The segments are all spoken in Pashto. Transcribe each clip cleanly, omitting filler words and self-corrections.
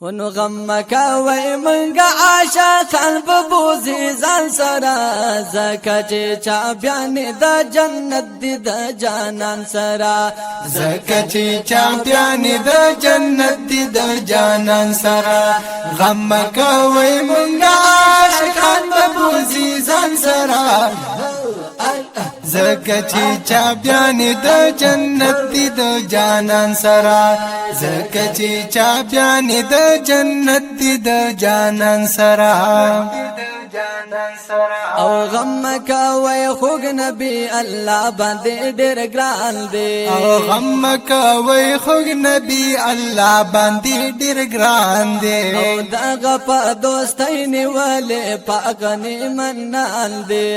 ونو غم کوي منګه عاشقان په بوزي ځان سره زکه چې چا بیان د جنت دی د جانان سره زکه چې چا بیان د جنت دی د جانان سره غم کوي منګه عاشقان په بوزي ځان سره زکه چې چا بیان د جنت دی د جانان سره زکه چې چا بیان د جنت دی د جانان سره او غم کوي خوږ نبی الله باندې ډېر ګران دی او غم کوي خوږ نبی الله باندې ډېر ګران دی او دغه په دوستۍ نیولې پاکه منال دی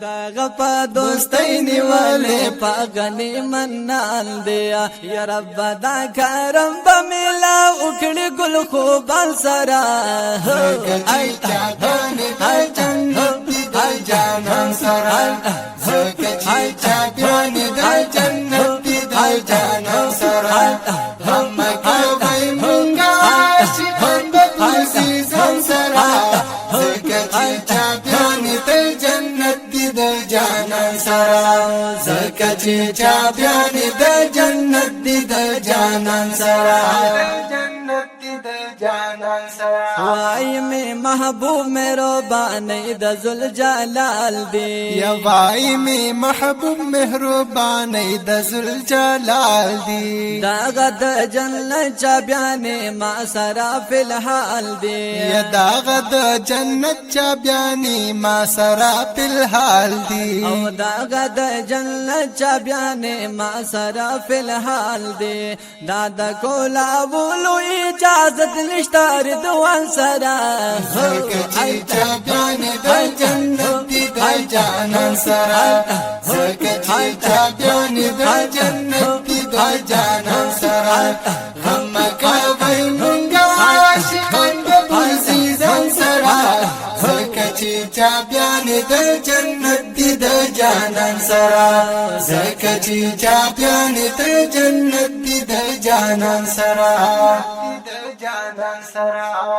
دغه په دوستۍ نیولې پاکه منال دی یا رب دا کرم به ملا وکړي ګل خوبان سره جانان سره زکه چې چا بیان د جنت دی د جانان سره غم کوي منګه عاشقان په بوزي ځان سره زکه چې چا بیان د جنت دی د جانان سره زکه چې چا بیان د جنت دی د جانان سره وای می محبوب مهربانی د ذل جلال دی یا وای می محبوب مهربانی د ذل جلال دی داغه د جنت چا بیان ما سرا فی الحال دی یا داغه د جنت چا بیان ما سرا فی الحال دی او داغه د جنت چا بیان ما سرا فی الحال دی دا د کولا ولو اجازت نشتار دوان سرا زکه چې چا بیان د جنت دی د جانان سرا زکه چې چا بیان د جنت دی د جانان سرا غم کوي منګه عاشقان په بوزي ځان سرا زکه چې چا بیان د جنت دی د جانان سرا زکه چې چا بیان د جنت دی د جانان سرا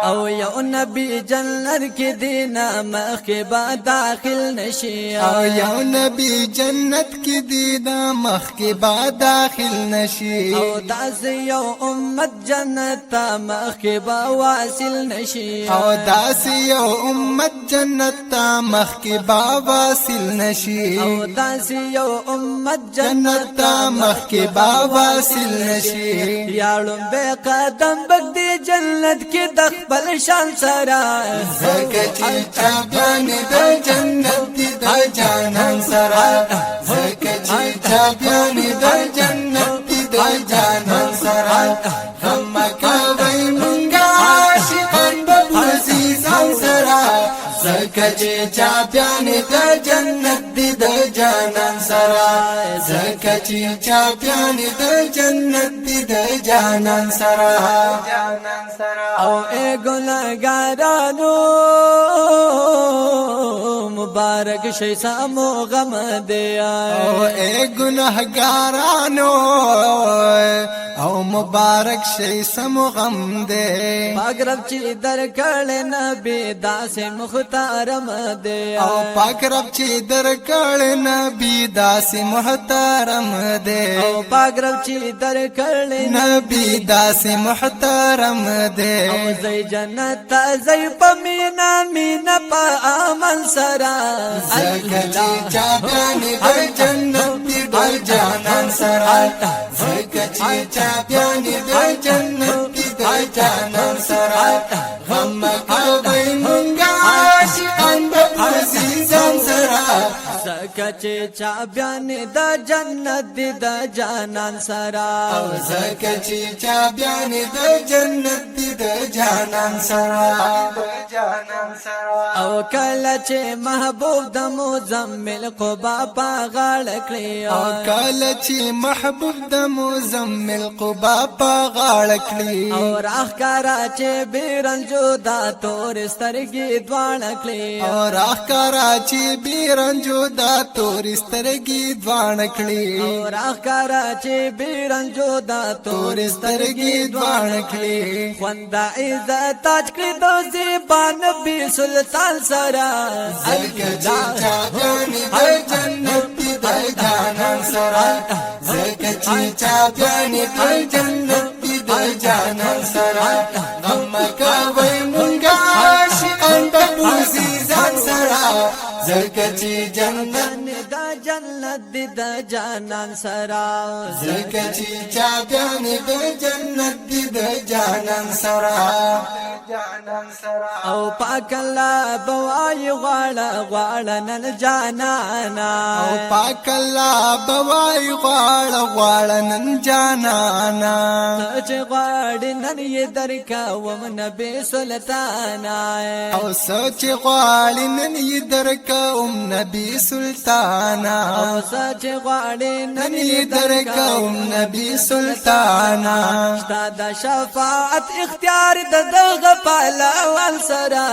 او یو نبی جنت کې دینا مخه با داخل نشي او یو نبی جنت کې دینا مخه با داخل نشي او داس یو امت جنت مخه با واصل نشي او داس یو امت جنت مخه با واصل نشي او داس یو امت جنت مخه با واصل نشي یاړم به قدم بګدي جنت کې د خپل شان سره زکه چې چا بیان د جنت دی د جانان سره زکه چې چا بیان د جنت دی د جانان سره غم کوي منګه عاشقان په بوزي ځان سره زکه چې چا بیان د جنت دی د جانان سره زکه چې چا بیان د جنت دی د جانان سره او اے گناہگارانو مبارک شي سامو غم دی او اے گناہگارانو او مبارک شي سمو غم دی پاک رب چې در کړه نبی داسې مختارم دی او پاک رب چې در کړه نبی داسې محترم دی او پاک رب چې در کړه نبی داسې محترم دی او زي جنت زي پمینا مینا په امن سرا زکه چې چا بیان د جنت دی د جانان سره زکه چې چا بیان د جنت دی د جانان سره غم کوي منګه عاشقان په بوزي ځان سره زکه چې چا بیان د جنت دی د جانان سرا او زکه چې چا بیان د جنت دی د جانان سره او کله چې محبوب د مزمل قبا په غاړه کړی او کله چې محبوب د مزمل قبا په غاړه کړی او راخکارا چې بیرنجو دا تور سترګې دواړه کړی او راخکارا چې بیرنجو دا تور سترګې دواړه کړی او راخکارا چې بیرنجو دا تور سترګې دواړه کړی خوند دا عزت تاج کړی د زیبا نبی سلطان سرا زکه چې چا بیانې د جنت دی د جانان سره زکه چې چا بیانې د جنت دی د جانان سره غم کوي مونږه عاشقان د بوزي ځان سره زکه چې جنت دا جنت دی د جانان سرا زکه چې چا بیانې د جنت دی د جانان سره او پاک الله بوای غواړه غواړه نن جانانا او پاک الله بوای غواړه غواړه نن جانانا چې غواړي نن یې درکوم نبی سلطانا او سوچ غواړي نن یې درکوم نبی سلطانا او سوچ غواړي نن یې درکوم نبی سلطانا شتا د شفاعت اختیار د دغه پهلوان سره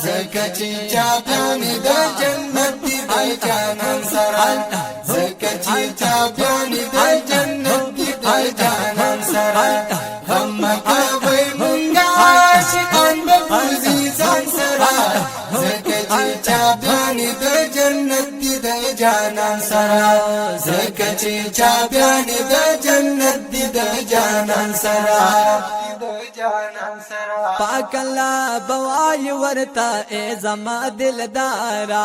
زکه چې چا بیانې د جنت دی د جانان سره زکه چې چا بیانې د جنت دی د جانان سره غم کوي مونږه عاشقان به بوزي ځان سره زکه چې چا بیانې د جنت دی د جانان سره زکه چې چا بیانې د جنت دی د جانان سره پاک الله بوای ورتا اے زما دلدارا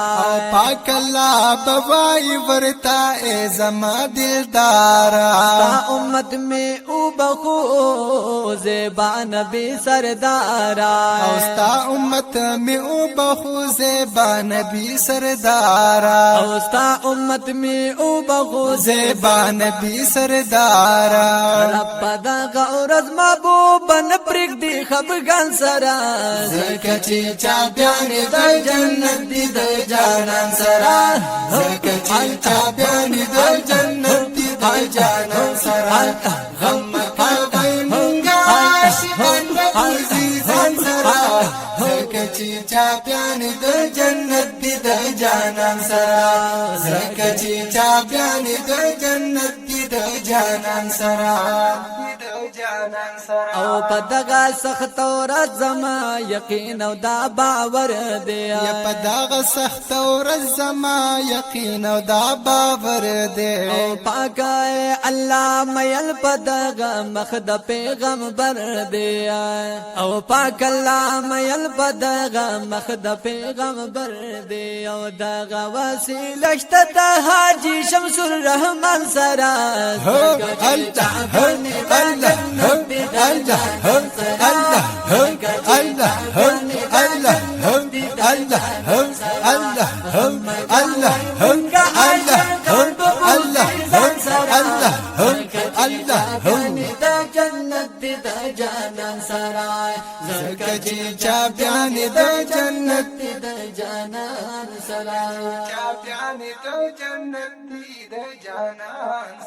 پاک الله بوای ورتا اے زما دلدارا تا امت میں او بخو زیبا نبی سردارا اوستا امت میں او بخو زیبا نبی سردارا اوستا امت میں او بخو زیبا نبی سردارا رب دا غورز محبوبن پرګ دی خبګان سرا زکه چې چا بیانې د جنت دی د جانان سره زکه چې چا بیانې د جنت دی د جانان سره غم کوي مونږه عاشقان به بوزي ځان سره زکه چې چا بیانې د جنت دی د جانان سره زکه چې چا بیانې د جنت دی د جانان سره او پدغه سخت ورځ زما یقین او دا باور دی یا پدغه سخت ورځ زما یقین او دا باور دی او پاک الله مېل پدغه مخ د پیغمبر دی او پاک الله مېل پدغه مخ د پیغمبر دی او دغه وسیله شته د حاجی شمس الرحمن سره زکه چې چا بیانې د جنت دی د جانان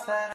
سره